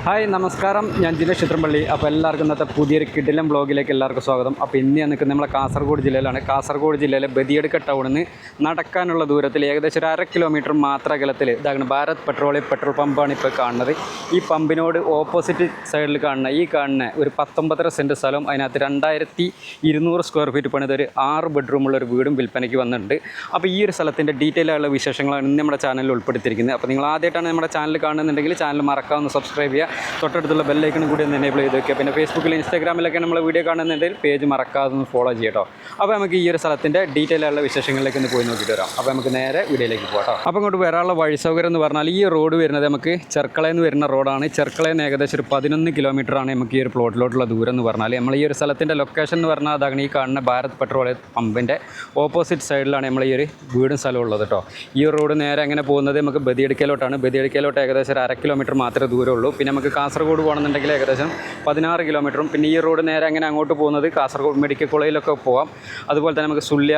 Hi നമസ്കാരം, ഞാൻ ജിനേഷ് ചിത്രമ്പള്ളി. അപ്പോൾ എല്ലാവർക്കും ഇന്നത്തെ പുതിയൊരു കിടിലം ബ്ലോഗിലേക്ക് എല്ലാവർക്കും സ്വാഗതം. അപ്പോൾ ഇന്ന് ഞാൻ നിൽക്കുന്നത് നമ്മളെ കാസർഗോഡ് ജില്ലയിലാണ്. കാസർഗോഡ് ജില്ലയിലെ ബദിയടുക്ക ടൗണിൽ നിന്ന് നടക്കാനുള്ള ദൂരത്തിൽ ഏകദേശം ഒരു 1/2 കിലോമീറ്റർ മാത്രം അകലത്തിൽ ഇതാണ് ഭാരത് പെട്രോൾ പമ്പാണ് ഇപ്പോൾ കാണുന്നത്. ഈ പമ്പിനോട് ഓപ്പോസിറ്റ് സൈഡിൽ കാണുന്ന ഒരു 19.5 സെൻറ്റ് സ്ഥലം, അതിനകത്ത് 2200 സ്ക്വയർ ഫീറ്റ് പണിത് ഒരു 6 ബെഡ്റൂമുള്ള ഒരു വീടും വിൽപ്പനയ്ക്ക് വന്നിട്ടുണ്ട്. അപ്പോൾ ഈ ഒരു സ്ഥലത്തിൻ്റെ ഡീറ്റെയിൽ ആയുള്ള വിശേഷങ്ങളാണ് ഇന്ന് നമ്മുടെ ചാനലിൽ ഉൾപ്പെടുത്തിയിരിക്കുന്നത്. അപ്പോൾ നിങ്ങൾ ആദ്യമായിട്ടാണ് നമ്മുടെ ചാനൽ കാണുന്നുണ്ടെങ്കിൽ ചാനൽ മറക്കാവുന്ന സബ്സ്ക്രൈബ് ചെയ്യുക, തൊട്ടടുത്തുള്ള ബെല്ലൈക്കണും കൂടി ഒന്ന് എനേബിൾ ചെയ്ത് വെക്കുക. പിന്നെ ഫേസ്ബുക്കിൽ ഇൻസ്റ്റാഗ്രാമിലൊക്കെ നമ്മൾ വീഡിയോ കാണുന്നുണ്ടെങ്കിൽ പേജ് മറക്കാതെ ഒന്ന് ഫോളോ ചെയ്യട്ടോ. അപ്പോൾ നമുക്ക് ഈ ഒരു സ്ഥലത്തിൻ്റെ ഡീറ്റെയിൽ ആയുള്ള വിശേഷങ്ങളിലേക്ക് ഒന്ന് പോയി നോക്കിയിട്ട് വരാം. അപ്പോൾ നമുക്ക് നേരെ വീഡിയോയിലേക്ക് പോകാം. അപ്പോൾ ഇങ്ങോട്ട് വരാനുള്ള വഴി സൗകര്യം എന്ന് പറഞ്ഞാൽ ഈ റോഡ് വരുന്നത് നമുക്ക് ചെർക്കളയിൽ നിന്ന് വരുന്ന റോഡാണ്. ചെർക്കളയിൽ നിന്ന് ഏകദേശം ഒരു 11 കിലോമീറ്ററാണ് നമുക്ക് ഈ ഒരു പ്ലോട്ടിലോട്ടുള്ള ദൂരം എന്ന് പറഞ്ഞാൽ. നമ്മൾ ഈ ഒരു സ്ഥലത്തിൻ്റെ ലൊക്കേഷൻ എന്ന് പറഞ്ഞാൽ അതാണ് ഈ കാണുന്ന ഭാരത് പെട്രോൾ പമ്പിൻ്റെ ഓപ്പോസിറ്റ് സൈഡിലാണ് നമ്മൾ ഈ ഒരു വീടും സ്ഥലം ഉള്ളത് കേട്ടോ. ഈ റോഡ് നേരെ അങ്ങനെ പോകുന്നത് നമുക്ക് ബദിയടുക്കയിലോട്ടാണ്. ബദിയടുക്കയിലോട്ട് ഏകദേശം ഒരു 1/2 കിലോമീറ്റർ മാത്രമേ ദൂരമുള്ളൂ. പിന്നെ നമുക്ക് കാസർഗോഡ് പോകണമെന്നുണ്ടെങ്കിൽ ഏകദേശം 16 കിലോമീറ്ററും. പിന്നെ ഈ റോഡ് നേരെ അങ്ങനെ അങ്ങോട്ട് പോകുന്നത് കാസർഗോഡ് മെഡിക്കൽ കോളേജിലൊക്കെ പോകാം. അതുപോലെ തന്നെ നമുക്ക് സുല്യ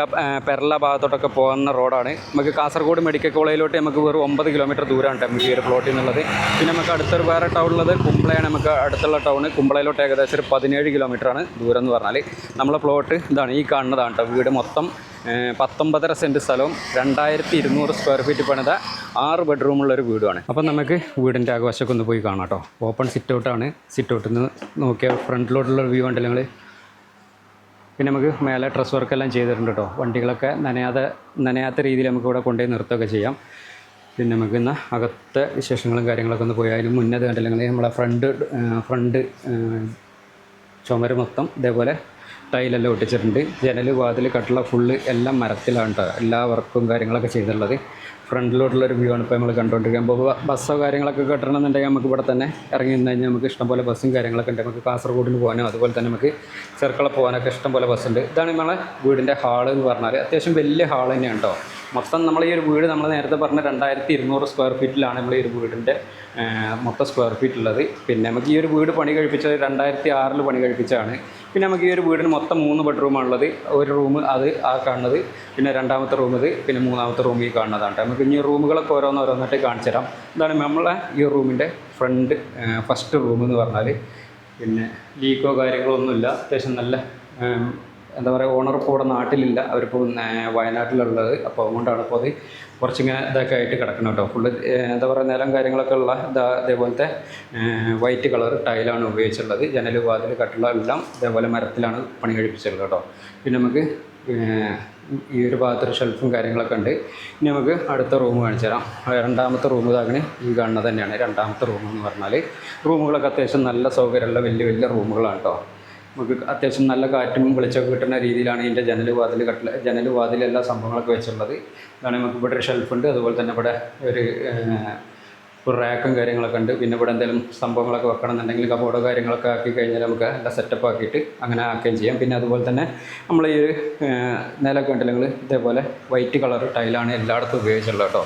പെരള ഭാഗത്തോട്ടൊക്കെ പോകുന്ന റോഡാണ്. നമുക്ക് കാസർഗോഡ് മെഡിക്കൽ കോളേജിലോട്ട് നമുക്ക് വെറും 9 കിലോമീറ്റർ ദൂരമാണ് നമുക്ക് ഈ ഒരു പ്ലോട്ടിൽ നിന്നുള്ളത്. പിന്നെ നമുക്ക് അടുത്തൊരു വേറെ ടൗണുള്ളത് കുമ്പളയാണ്. നമുക്ക് അടുത്തുള്ള ടൗണ് കുമ്പളയിലോട്ട് ഏകദേശം ഒരു 17 കിലോമീറ്ററാണ് ദൂരം എന്ന് പറഞ്ഞാൽ. നമ്മളെ പ്ലോട്ട് ഇതാണ്, ഈ കാണുന്നതാണ് കേട്ടോ. വീട് മൊത്തം 19.5 സെൻറ്റ് സ്ഥലവും 2200 സ്ക്വയർ ഫീറ്റ് പണിത 6 ബെഡ്റൂമുള്ളൊരു വീടുമാണ്. അപ്പം നമുക്ക് വീടിൻ്റെ ആഘോഷമൊക്കെ ഒന്ന് പോയി കാണാം കേട്ടോ. Open sit ഔട്ടാണ്. സിറ്റ് ഔട്ടിൽ നിന്ന് നോക്കിയാൽ ഫ്രണ്ടിലോട്ടുള്ള വ്യൂ ഉണ്ടല്ലോ നിങ്ങൾ. പിന്നെ നമുക്ക് മേലെ ഡ്രസ് വർക്കെല്ലാം ചെയ്തിട്ടുണ്ട് കേട്ടോ. വണ്ടികളൊക്കെ നനയാത്ത രീതിയിൽ നമുക്ക് ഇവിടെ കൊണ്ടുപോയി നിർത്തുകയൊക്കെ ചെയ്യാം. പിന്നെ നമുക്ക് ഇന്ന് അകത്തെ വിശേഷങ്ങളും കാര്യങ്ങളൊക്കെ ഒന്ന് പോയി. അതിന് മുന്നേ കണ്ടില്ല നമ്മളെ ഫ്രണ്ട് ചുമര് മൊത്തം ഇതേപോലെ ടൈലെല്ലാം ഒട്ടിച്ചിട്ടുണ്ട്. ജനൽ, വാതിൽ, കട്ടില ഫുള്ള് എല്ലാം മരത്തിലാണ് കേട്ടോ. എല്ലാ വർക്കും കാര്യങ്ങളൊക്കെ ചെയ്തിട്ടുള്ളത്. ഫ്രണ്ടിലോട്ടുള്ളൊരു വ്യൂ ആണ് ഇപ്പോൾ നമ്മൾ കണ്ടുകൊണ്ടിരിക്കുക. അപ്പോൾ ബസ്സോ കാര്യങ്ങളൊക്കെ കെട്ടണമെന്നുണ്ടെങ്കിൽ നമുക്ക് ഇവിടെ തന്നെ ഇറങ്ങി നിന്ന് കഴിഞ്ഞാൽ നമുക്ക് ഇഷ്ടംപോലെ ബസ്സും കാര്യങ്ങളൊക്കെ ഉണ്ട്. നമുക്ക് കാസർഗോഡിന് പോകാനും അതുപോലെ തന്നെ നമുക്ക് ചെർക്കള പോകാനൊക്കെ ഇഷ്ടംപോലെ ബസ്സുണ്ട്. ഇതാണ് നമ്മളെ വീടിൻ്റെ ഹാള് എന്ന് പറഞ്ഞാൽ. അത്യാവശ്യം വലിയ ഹാൾ തന്നെയാണ് കേട്ടോ. മൊത്തം നമ്മൾ ഈ ഒരു വീട് നമ്മൾ നേരത്തെ പറഞ്ഞ 2200 സ്ക്വയർ ഫീറ്റിലാണ് നമ്മൾ ഈ ഒരു വീടിൻ്റെ മൊത്തം സ്ക്വയർ ഫീറ്റ് ഉള്ളത്. പിന്നെ നമുക്ക് ഈ ഒരു വീട് പണി കഴിപ്പിച്ചത് 2006 പണി കഴിപ്പിച്ചതാണ്. പിന്നെ നമുക്ക് ഈ ഒരു വീടിന് മൊത്തം 3 ബെഡ്റൂമാണുള്ളത്. ഒരു റൂം അത് ആ കാണുന്നത്, പിന്നെ രണ്ടാമത്തെ റൂം ഇത്, പിന്നെ മൂന്നാമത്തെ റൂം ഈ കാണുന്നതാണ്. നമുക്ക് ഇനി റൂമുകളൊക്കെ ഓരോന്നായിട്ട് കാണിച്ചു തരാം. ഇതാണ് നമ്മളെ ഈ റൂമിൻ്റെ ഫസ്റ്റ് റൂം എന്ന് പറഞ്ഞാൽ. പിന്നെ ലീക്കോ കാര്യങ്ങളോ ഒന്നുമില്ല. അത്യാവശ്യം നല്ല എന്താ പറയുക, ഓണർ ഇപ്പോൾ ഇവിടെ നാട്ടിലില്ല, അവരിപ്പോൾ വയനാട്ടിലുള്ളത്. അപ്പോൾ അതുകൊണ്ടാണ് ഇപ്പോൾ അത് കുറച്ചിങ്ങനെ ഇതൊക്കെ ആയിട്ട് കിടക്കണം കേട്ടോ. ഫുള്ള് എന്താ പറയുക, നിലം കാര്യങ്ങളൊക്കെ ഉള്ള അതേപോലത്തെ വൈറ്റ് കളർ ടൈലാണ് ഉപയോഗിച്ചിട്ടുള്ളത്. ജനൽ, വാതിൽ, കട്ടില എല്ലാം ഇതേപോലെ മരത്തിലാണ് പണി കഴിപ്പിച്ചിട്ടുള്ളത് കേട്ടോ. പിന്നെ നമുക്ക് ഈ ഒരു ഭാഗത്തൊരു ഷെൽഫും കാര്യങ്ങളൊക്കെ ഉണ്ട്. ഇനി നമുക്ക് അടുത്ത റൂം കാണിച്ചു തരാം. രണ്ടാമത്തെ റൂം ഇതാകണേ ഈ കാണുന്നത് തന്നെയാണ് രണ്ടാമത്തെ റൂം എന്ന് പറഞ്ഞാൽ. റൂമുകളൊക്കെ അത്യാവശ്യം നല്ല സൗകര്യമുള്ള വലിയ റൂമുകളാണ് കേട്ടോ. നമുക്ക് അത്യാവശ്യം നല്ല കാറ്റും വെളിച്ചമൊക്കെ കിട്ടുന്ന രീതിയിലാണ് ഇതിൻ്റെ ജനൽ, വാതിൽ എല്ലാ സംഭവങ്ങളൊക്കെ വെച്ചിട്ടുള്ളത്. ഇതാണ് നമുക്ക് ഇവിടെ ഒരു ഷെൽഫുണ്ട്. അതുപോലെ തന്നെ ഇവിടെ ഒരു റാക്കും കാര്യങ്ങളൊക്കെ ഉണ്ട്. പിന്നെ ഇവിടെ എന്തെങ്കിലും സംഭവങ്ങളൊക്കെ വെക്കണമെന്നുണ്ടെങ്കിൽ കബോർഡോ കാര്യങ്ങളൊക്കെ ആക്കി കഴിഞ്ഞാൽ നമുക്ക് എല്ലാം സെറ്റപ്പ് ആക്കിയിട്ട് അങ്ങനെ ആക്കുകയും ചെയ്യാം. പിന്നെ അതുപോലെ തന്നെ നമ്മൾ ഈ ഒരു നിലമൊക്കെ ഉണ്ടെങ്കിൽ ഇതേപോലെ വൈറ്റ് കളർ ടൈലാണ് എല്ലായിടത്തും ഉപയോഗിച്ചുള്ളത് കേട്ടോ.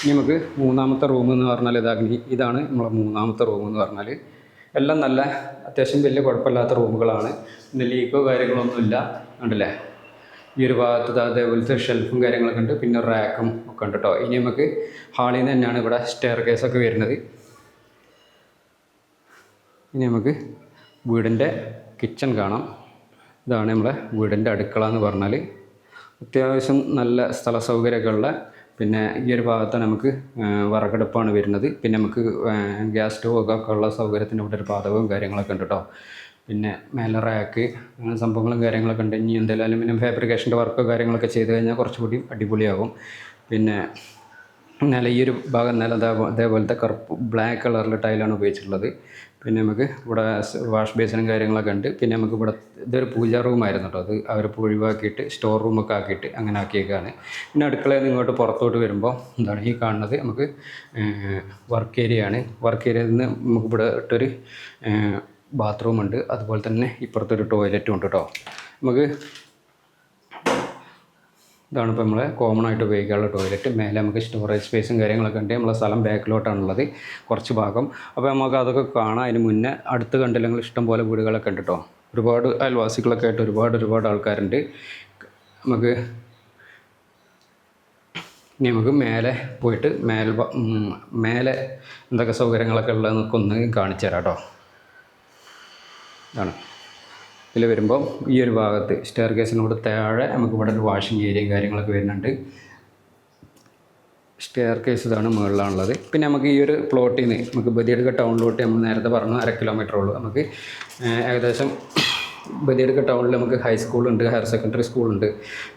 ഇനി നമുക്ക് മൂന്നാമത്തെ റൂം എന്ന് പറഞ്ഞാൽ ഇതാണ് നമ്മളെ മൂന്നാമത്തെ റൂം എന്ന് പറഞ്ഞാൽ. എല്ലാം നല്ല അത്യാവശ്യം വലിയ കുഴപ്പമില്ലാത്ത റൂമുകളാണ്. പിന്നെ ലീക്കോ കാര്യങ്ങളൊന്നുമില്ല. ഉണ്ടല്ലേ, ഈ ഒരു ഭാഗത്ത് അതേപോലത്തെ ഷെൽഫും കാര്യങ്ങളൊക്കെ ഉണ്ട്. പിന്നെ റാക്കും ഒക്കെ ഉണ്ട് കേട്ടോ. ഇനി നമുക്ക് ഹാളിൽ നിന്ന് തന്നെയാണ് ഇവിടെ സ്റ്റെയർ കേസൊക്കെ വരുന്നത്. ഇനി നമുക്ക് വീടിൻ്റെ കിച്ചൺ കാണാം. ഇതാണ് നമ്മളെ വീടിൻ്റെ അടുക്കള എന്ന് പറഞ്ഞാൽ. അത്യാവശ്യം നല്ല സ്ഥല സൗകര്യമൊക്കെ ഉള്ള, പിന്നെ ഈ ഒരു ഭാഗത്താണ് നമുക്ക് വിറകടുപ്പാണ് വരുന്നത്. പിന്നെ നമുക്ക് ഗ്യാസ് സ്റ്റവ് ഒക്കെ ഉള്ള സൗകര്യത്തിന് ഇവിടെ ഒരു പാചകവും കാര്യങ്ങളൊക്കെ ഉണ്ട് കേട്ടോ. പിന്നെ മേലെ റാക്ക് അങ്ങനെ സംഭവങ്ങളും കാര്യങ്ങളൊക്കെ ഉണ്ട്. ഇനി എന്തെങ്കിലും അലുമിനിയം ഫാബ്രിക്കേഷൻ്റെ വർക്കോ കാര്യങ്ങളൊക്കെ ചെയ്ത് കഴിഞ്ഞാൽ കുറച്ചുകൂടി അടിപൊളിയാകും. പിന്നെ ഈ ഒരു ഭാഗം അതേപോലത്തെ ബ്ലാക്ക് കളറിലെ ടൈലാണ് ഉപയോഗിച്ചിട്ടുള്ളത്. പിന്നെ നമുക്ക് ഇവിടെ വാഷ് ബേസിനും കാര്യങ്ങളൊക്കെ ഉണ്ട്. പിന്നെ നമുക്ക് ഇവിടെ ഇതൊരു പൂജാ റൂമായിരുന്നു കേട്ടോ. അത് അവരിപ്പോൾ ഒഴിവാക്കിയിട്ട് സ്റ്റോർ റൂമൊക്കെ ആക്കിയിട്ട് അങ്ങനെ ആക്കിയേക്കാണ്. പിന്നെ അടുക്കളയിൽ നിന്ന് ഇങ്ങോട്ട് പുറത്തോട്ട് വരുമ്പോൾ എന്താണ് ഈ കാണുന്നത് നമുക്ക് വർക്ക് ഏരിയയാണ്. വർക്ക് ഏരിയയിൽ നിന്ന് നമുക്ക് ഇവിടെ ഇട്ടൊരു ബാത്റൂം ഉണ്ട്. അതുപോലെ തന്നെ ഇപ്പുറത്തൊരു ടോയ്ലറ്റും ഉണ്ട് കേട്ടോ. നമുക്ക് ഇതാണ് ഇപ്പോൾ നമ്മളെ കോമൺ ആയിട്ട് ഉപയോഗിക്കാനുള്ള ടോയ്ലറ്റ്. മേലെ നമുക്ക് സ്റ്റോറേജ് സ്പേസും കാര്യങ്ങളൊക്കെ ഉണ്ട്. നമ്മളെ സ്ഥലം ബാക്കിലോട്ടാണുള്ളത് കുറച്ച് ഭാഗം. അപ്പോൾ നമുക്ക് അതൊക്കെ കാണാം. അതിന് മുന്നേ അടുത്ത് കണ്ടില്ലെങ്കിൽ ഇഷ്ടം പോലെ വീടുകളൊക്കെ ഉണ്ട് കേട്ടോ. ഒരുപാട് അയൽവാസികളൊക്കെ ആയിട്ട് ഒരുപാട് ആൾക്കാരുണ്ട്. നമുക്ക് ഇനി നമുക്ക് മേലെ പോയിട്ട് മേലെ എന്തൊക്കെ സൗകര്യങ്ങളൊക്കെ ഉള്ളത് നമുക്ക് ഒന്ന് കാണിച്ചു തരാം കേട്ടോ. ഇതാണ് ഇതിൽ വരുമ്പം ഈ ഒരു ഭാഗത്ത് സ്റ്റെയർ കേസിനോട് താഴെ നമുക്ക് ഇവിടെ ഒരു വാഷിംഗ് ഏരിയയും കാര്യങ്ങളൊക്കെ വരുന്നുണ്ട്. സ്റ്റെയർ കേസ് ഇതാണ് മുകളിലാണുള്ളത്. പിന്നെ നമുക്ക് ഈ ഒരു പ്ലോട്ടിൽ നിന്ന് നമുക്ക് ബദിയടുക്ക ടൗണിലോട്ട് നമ്മൾ നേരത്തെ പറഞ്ഞു 1/2 കിലോമീറ്റർ ഉള്ളൂ. നമുക്ക് ഏകദേശം ബദിയടുക്ക ടൗണിൽ നമുക്ക് ഹൈസ്കൂളുണ്ട്, ഹയർ സെക്കൻഡറി സ്കൂളുണ്ട്.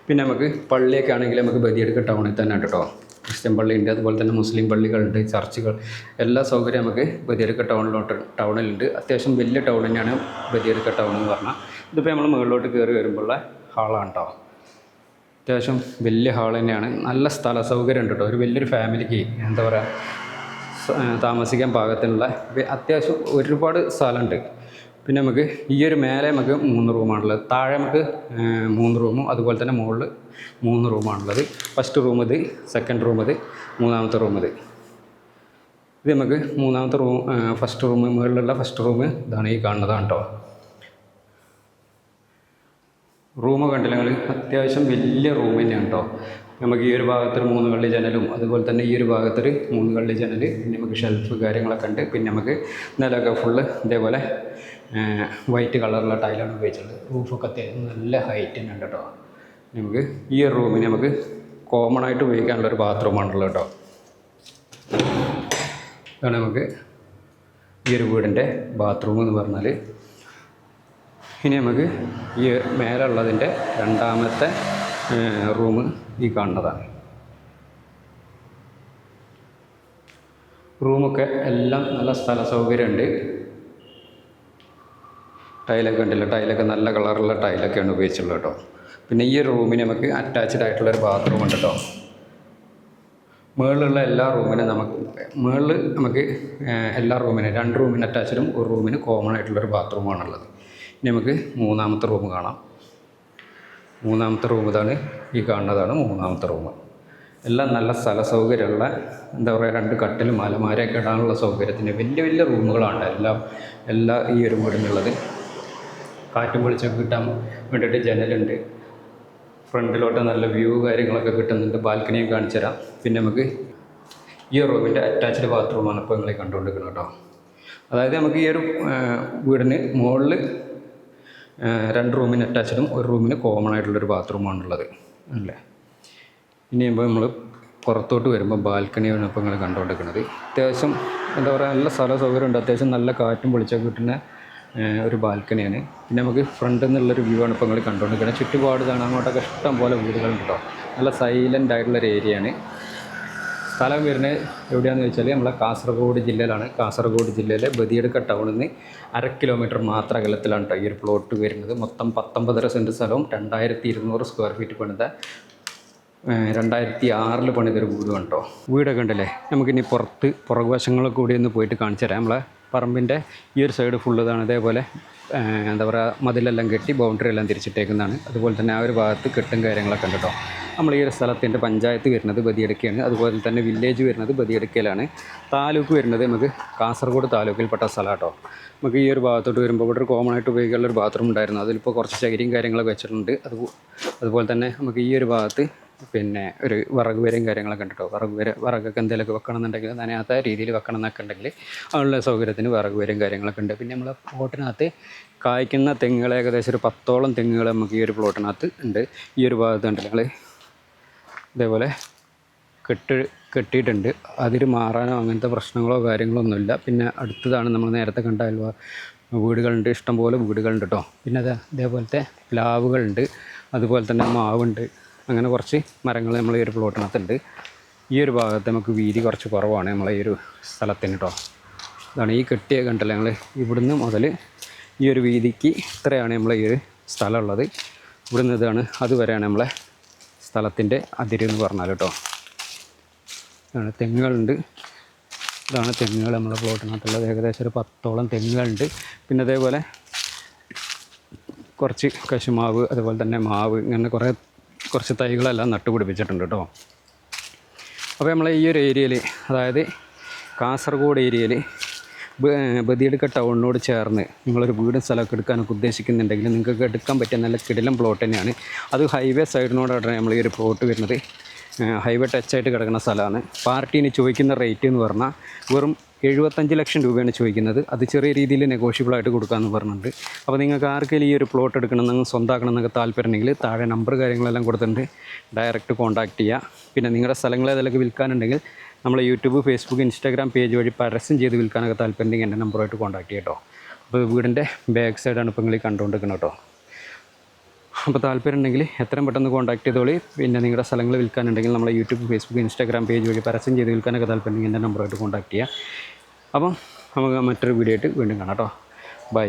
പിന്നെ നമുക്ക് പള്ളിയൊക്കെ ആണെങ്കിൽ നമുക്ക് ബദിയടുക്ക ടൗണിൽ തന്നെ ഉണ്ട് കേട്ടോ. ക്രിസ്ത്യൻ പള്ളിയുണ്ട്, അതുപോലെ തന്നെ മുസ്ലിം പള്ളികളുണ്ട്, ചർച്ചുകൾ, എല്ലാ സൗകര്യം നമുക്ക് ബദിയടുക്ക ടൗണിലുണ്ട്. അത്യാവശ്യം വലിയ ടൗൺ തന്നെയാണ് ബദിയടുക്ക ടൗൺ എന്ന് പറഞ്ഞാൽ. ഇതിപ്പോൾ നമ്മൾ മുകളിലോട്ട് കയറി വരുമ്പോഴുള്ള ഹാളാണ് കേട്ടോ. അത്യാവശ്യം വലിയ ഹാൾ തന്നെയാണ്. നല്ല സ്ഥല സൗകര്യം ഉണ്ട് കേട്ടോ. ഒരു വലിയൊരു ഫാമിലിക്ക് എന്താ പറയുക താമസിക്കാൻ പാകത്തിനുള്ള അത്യാവശ്യം ഒരുപാട് സ്ഥലമുണ്ട്. പിന്നെ നമുക്ക് ഈ ഒരു മേലെ നമുക്ക് 3 റൂമാണുള്ളത്. താഴെ നമുക്ക് 3 റൂമും അതുപോലെ തന്നെ മുകളിൽ 3 റൂമാണുള്ളത്. ഫസ്റ്റ് റൂം ഇത്, സെക്കൻഡ് റൂം ഇത്, മൂന്നാമത്തെ റൂം ഇത്. ഇത് നമുക്ക് മൂന്നാമത്തെ റൂം, ഫസ്റ്റ് റൂം, മുകളിലുള്ള ഫസ്റ്റ് റൂം ഇതാണ്, ഈ കാണുന്നതാണ് കേട്ടോ. റൂം കണ്ടില്ലെങ്കിൽ അത്യാവശ്യം വലിയ റൂം തന്നെയാണ് കേട്ടോ. നമുക്ക് ഈ ഒരു ഭാഗത്തൊരു 3 കള്ളി ജനലും അതുപോലെ തന്നെ ഈ ഒരു ഭാഗത്തൊരു 3 കള്ളി ജനൽ, പിന്നെ നമുക്ക് ഷെൽഫ് കാര്യങ്ങളൊക്കെ ഉണ്ട്. പിന്നെ നമുക്ക് നിലമൊക്കെ ഫുള്ള് ഇതേപോലെ വൈറ്റ് കളറുള്ള ടൈലാണ് ഉപയോഗിച്ചിട്ടുള്ളത്. റൂഫൊക്കെ അത്യാവശ്യം നല്ല ഹൈറ്റ് തന്നെ ഉണ്ട് കേട്ടോ. നമുക്ക് ഈ ഒരു റൂമിന് നമുക്ക് കോമൺ ആയിട്ട് ഉപയോഗിക്കാനുള്ളൊരു ബാത്റൂമാണുള്ളത് കേട്ടോ. ഇതാണ് നമുക്ക് ഈ ഒരു വീടിൻ്റെ ബാത്റൂം എന്ന് പറഞ്ഞാൽ. ഇനി നമുക്ക് ഈ മേലുള്ളതിൻ്റെ രണ്ടാമത്തെ റൂം ഈ കാണുന്നതാണ്. റൂമൊക്കെ എല്ലാം നല്ല സ്ഥല സൗകര്യമുണ്ട്. ടൈലൊക്കെ ഉണ്ടല്ലോ, ടൈലൊക്കെ നല്ല കളറുള്ള ടൈലൊക്കെയാണ് ഉപയോഗിച്ചുള്ളത് കേട്ടോ. പിന്നെ ഈ ഒരു റൂമിന് നമുക്ക് അറ്റാച്ച്ഡ് ആയിട്ടുള്ളൊരു ബാത്റൂം ഉണ്ട് കേട്ടോ. മുകളിലുള്ള എല്ലാ റൂമിനും നമുക്ക് എല്ലാ റൂമിനും 2 റൂമിന് അറ്റാച്ച്ഡും ഒരു റൂമിന് കോമൺ ആയിട്ടുള്ളൊരു ബാത്റൂമാണുള്ളത്. ഇനി നമുക്ക് മൂന്നാമത്തെ റൂം കാണാം. മൂന്നാമത്തെ റൂം ഇതാണ്, ഈ കാണുന്നതാണ് മൂന്നാമത്തെ റൂം. എല്ലാം നല്ല സ്ഥല സൗകര്യമുള്ള എന്താ പറയുക 2 കട്ടിലും അലമാരയൊക്കെ ഇടാനുള്ള സൗകര്യത്തിന് വലിയ വലിയ റൂമുകളാണ് എല്ലാ ഈ ഒരു വീടിനുള്ളത്. കാറ്റും വെളിച്ചമൊക്കെ കിട്ടാൻ വേണ്ടിയിട്ട് ജനലുണ്ട്. ഫ്രണ്ടിലോട്ട് നല്ല വ്യൂ കാര്യങ്ങളൊക്കെ കിട്ടുന്നുണ്ട്. ബാൽക്കണിയും കാണിച്ചു തരാം. പിന്നെ നമുക്ക് ഈ റൂമിൻ്റെ അറ്റാച്ച്ഡ് ബാത്റൂമാണ് ഇപ്പോൾ നിങ്ങളെ കണ്ടുകൊണ്ടിരിക്കുന്നത് കേട്ടോ. അതായത് നമുക്ക് ഈ ഒരു വീടിന് മുകളിൽ 2 റൂമിന് അറ്റാച്ച്ഡും ഒരു റൂമിന് കോമൺ ആയിട്ടുള്ളൊരു ബാത്റൂമാണുള്ളത് അല്ലേ. ഇനി നമ്മൾ പുറത്തോട്ട് വരുമ്പോൾ ബാൽക്കണിയാണ് ഇപ്പോൾ നിങ്ങൾ കണ്ടുകൊണ്ടിരിക്കുന്നത്. അത്യാവശ്യം എന്താ പറയുക നല്ല സ്ഥല സൗകര്യമുണ്ട്. അത്യാവശ്യം നല്ല കാറ്റും വെളിച്ചമൊക്കെ കിട്ടുന്ന ഒരു ബാൽക്കണിയാണ്. പിന്നെ നമുക്ക് ഫ്രണ്ടിൽ നിന്നുള്ളൊരു വ്യൂ ആണ് ഇപ്പോൾ നിങ്ങൾ കണ്ടുകൊണ്ടിരിക്കുന്നത്. ചുറ്റുപാട് കാണാൻ അങ്ങോട്ടൊക്കെ ഇഷ്ടം പോലെ വീടുകളുണ്ട് കേട്ടോ. നല്ല സൈലൻ്റ് ആയിട്ടുള്ളൊരു ഏരിയയാണ്. സ്ഥലം വരുന്നത് എവിടെയാണെന്ന് വെച്ചാൽ നമ്മളെ കാസർഗോഡ് ജില്ലയിലാണ്. കാസർഗോഡ് ജില്ലയിലെ ബദിയടുക്ക ടൗണിൽ നിന്ന് 1/2 കിലോമീറ്റർ മാത്രം അകലത്തിലാണ് കേട്ടോ ഈ ഒരു പ്ലോട്ട് വരുന്നത്. മൊത്തം 19.5 സെൻറ്റ് സ്ഥലവും 2200 സ്ക്വയർ ഫീറ്റ് പണിത 2006 പണിതൊരു വീടുമാണ് കേട്ടോ. വീടൊക്കെ ഉണ്ടല്ലേ. നമുക്കിനി പുറകുവശങ്ങളൊക്കെ കൂടി ഒന്ന് പോയിട്ട് കാണിച്ചു തരാം. നമ്മളെ പറമ്പിൻ്റെ ഈ ഒരു സൈഡ് ഫുള്ള് ഇതാണ്. അതേപോലെ എന്താ പറയുക മതിലെല്ലാം കെട്ടി ബൗണ്ടറി എല്ലാം തിരിച്ചിട്ടേക്കുന്നതാണ്. അതുപോലെ തന്നെ ആ ഒരു ഭാഗത്ത് കെട്ടും കാര്യങ്ങളൊക്കെ ഉണ്ട് കേട്ടോ. നമ്മൾ ഈ ഒരു സ്ഥലത്തിൻ്റെ പഞ്ചായത്ത് വരുന്നത് ബദിയടുക്കയാണ്. അതുപോലെ തന്നെ വില്ലേജ് വരുന്നത് ബദിയടുക്കയിലാണ്. താലൂക്ക് വരുന്നത് നമുക്ക് കാസർഗോഡ് താലൂക്കിൽപ്പെട്ട സ്ഥലം കേട്ടോ. നമുക്ക് ഈ ഒരു ഭാഗത്തോട്ട് വരുമ്പോൾ ഇവിടെ ഒരു കോമൺ ആയിട്ട് ഉപയോഗിക്കാനുള്ള ഒരു ബാത്റൂം ഉണ്ടായിരുന്നു. അതിലിപ്പോൾ കുറച്ച് ചകിരിയും കാര്യങ്ങളൊക്കെ വെച്ചിട്ടുണ്ട്. അതുപോലെ തന്നെ നമുക്ക് ഈ ഒരു ഭാഗത്ത് പിന്നെ ഒരു വിറക് വരയും കാര്യങ്ങളൊക്കെ ഉണ്ട് കേട്ടോ. വിറകൊക്കെ എന്തെങ്കിലുമൊക്കെ വെക്കണം എന്നുണ്ടെങ്കിൽ നനയാത്ത രീതിയിൽ വെക്കണം എന്നൊക്കെ ഉണ്ടെങ്കിൽ അതിനുള്ള സൗകര്യത്തിന് വിറക് വരയും കാര്യങ്ങളൊക്കെ ഉണ്ട്. പിന്നെ നമ്മൾ പ്ലോട്ടിനകത്ത് കായ്ക്കുന്ന തെങ്ങുകൾ ഏകദേശം ഒരു 10ഓളം തെങ്ങുകൾ നമുക്ക് ഈ ഒരു പ്ലോട്ടിനകത്ത് ഉണ്ട്. ഈ ഒരു ഭാഗത്ത് ഉണ്ട് ഞങ്ങൾ ഇതേപോലെ കെട്ടിയിട്ടുണ്ട്. അതിൽ മാറാനോ അങ്ങനത്തെ പ്രശ്നങ്ങളോ കാര്യങ്ങളോ ഒന്നുമില്ല. പിന്നെ അടുത്തതാണ് നമ്മൾ നേരത്തെ കണ്ട വീടുകളുണ്ട്, ഇഷ്ടംപോലെ വീടുകളുണ്ട് കേട്ടോ. പിന്നെ അതേപോലത്തെ പ്ലാവുകളുണ്ട്, അതുപോലെ തന്നെ മാവുണ്ട്. അങ്ങനെ കുറച്ച് മരങ്ങൾ നമ്മൾ ഈ ഒരു പ്ലോട്ടിനകത്തുണ്ട്. ഈ ഒരു ഭാഗത്ത് നമുക്ക് വീതി കുറച്ച് കുറവാണ് നമ്മളെ ഈ ഒരു സ്ഥലത്തിന് കേട്ടോ. ഇതാണ് ഈ കെട്ടിയ കണ്ടല്ലേ ഞങ്ങൾ ഇവിടുന്ന് മുതൽ ഈ ഒരു വീതിക്ക് ഇത്രയാണ് നമ്മളെ ഈ ഒരു സ്ഥലമുള്ളത്. ഇവിടുന്ന് ഇതാണ് അതുവരെയാണ് നമ്മളെ സ്ഥലത്തിൻ്റെ അതിരെന്ന് പറഞ്ഞാൽ കേട്ടോ. ഇതാണ് തെങ്ങുകളുണ്ട്. ഇതാണ് തെങ്ങുകൾ നമ്മളെ പ്ലോട്ടിനകത്തുള്ളത്. ഏകദേശം ഒരു 10ഓളം തെങ്ങുകളുണ്ട്. പിന്നെ അതേപോലെ കുറച്ച് കശുമാവ്, അതുപോലെ തന്നെ മാവ്, ഇങ്ങനെ കുറച്ച് തൈകളെല്ലാം നട്ടുപിടിപ്പിച്ചിട്ടുണ്ട് കേട്ടോ. അപ്പോൾ നമ്മളെ ഈ ഒരു ഏരിയയിൽ, അതായത് കാസർഗോഡ് ഏരിയയിൽ ബദിയടുക്ക ടൗണിനോട് ചേർന്ന് നിങ്ങളൊരു വീടും സ്ഥലമൊക്കെ എടുക്കാനൊക്കെ ഉദ്ദേശിക്കുന്നുണ്ടെങ്കിൽ നിങ്ങൾക്ക് എടുക്കാൻ പറ്റിയ നല്ല കിടിലം പ്ലോട്ട് തന്നെയാണ്. അത് ഹൈവേ സൈഡിനോടാണ് നമ്മൾ ഈ ഒരു പ്ലോട്ട് വരുന്നത്. ഹൈവേ ടച്ചായിട്ട് കിടക്കുന്ന സ്ഥലമാണ്. പാർട്ടീന് ചോദിക്കുന്ന റേറ്റ് എന്ന് പറഞ്ഞാൽ വെറും 75 ലക്ഷം രൂപയാണ് ചോദിക്കുന്നത്. അത് ചെറിയ രീതിയിൽ നെഗോഷ്യബിളായിട്ട് കൊടുക്കാമെന്ന് പറഞ്ഞിട്ടുണ്ട്. അപ്പോൾ നിങ്ങൾക്ക് ആർക്കെങ്കിലും ഈ ഒരു പ്ലോട്ട് എടുക്കണമെന്ന് സ്വന്തമാക്കണം എന്നൊക്കെ താല്പര്യമുണ്ടെങ്കിൽ താഴെ നമ്പർ കാര്യങ്ങളെല്ലാം കൊടുത്തിട്ടുണ്ട്, ഡയറക്റ്റ് കോൺടാക്റ്റ് ചെയ്യുക. പിന്നെ നിങ്ങളുടെ സ്ഥലങ്ങൾ ഏതെങ്കിലും വിൽക്കാനുണ്ടെങ്കിൽ നമ്മൾ യൂട്യൂബ്, ഫേസ്ബുക്ക്, ഇൻസ്റ്റാഗ്രാം പേജ് വഴി പരസ്യം ചെയ്ത് വിൽക്കാനൊക്കെ താല്പര്യമുണ്ടെങ്കിൽ എൻ്റെ നമ്പറുമായിട്ട് കോൺടാക്ട് ചെയ്യാം കേട്ടോ. അപ്പോൾ വീടിൻ്റെ ബാക്ക് സൈഡാണ് ഇപ്പോൾ നിങ്ങൾ കണ്ടുകൊണ്ടിരിക്കുന്നത് കേട്ടോ. അപ്പോൾ താല്പര്യം ഉണ്ടെങ്കിൽ എത്രയും പെട്ടെന്ന് കോൺടാക്ട് ചെയ്തോളി. പിന്നെ നിങ്ങളുടെ സ്ഥലങ്ങൾ വിൽക്കാനുണ്ടെങ്കിൽ നമ്മളെ യൂട്യൂബ്, ഫേസ്ബുക്ക്, ഇൻസ്റ്റാഗ്രാം പേജ് വഴി പരസ്യം ചെയ്ത് വിൽക്കാനൊക്കെ താല്പര്യം ഉണ്ടെങ്കിൽ എൻ്റെ നമ്പറുമായിട്ട് കോൺടാക്ട് ചെയ്യുക. അപ്പം നമുക്ക് മറ്റൊരു വീഡിയോ ആയിട്ട് വീണ്ടും കാണാം കേട്ടോ. ബൈ.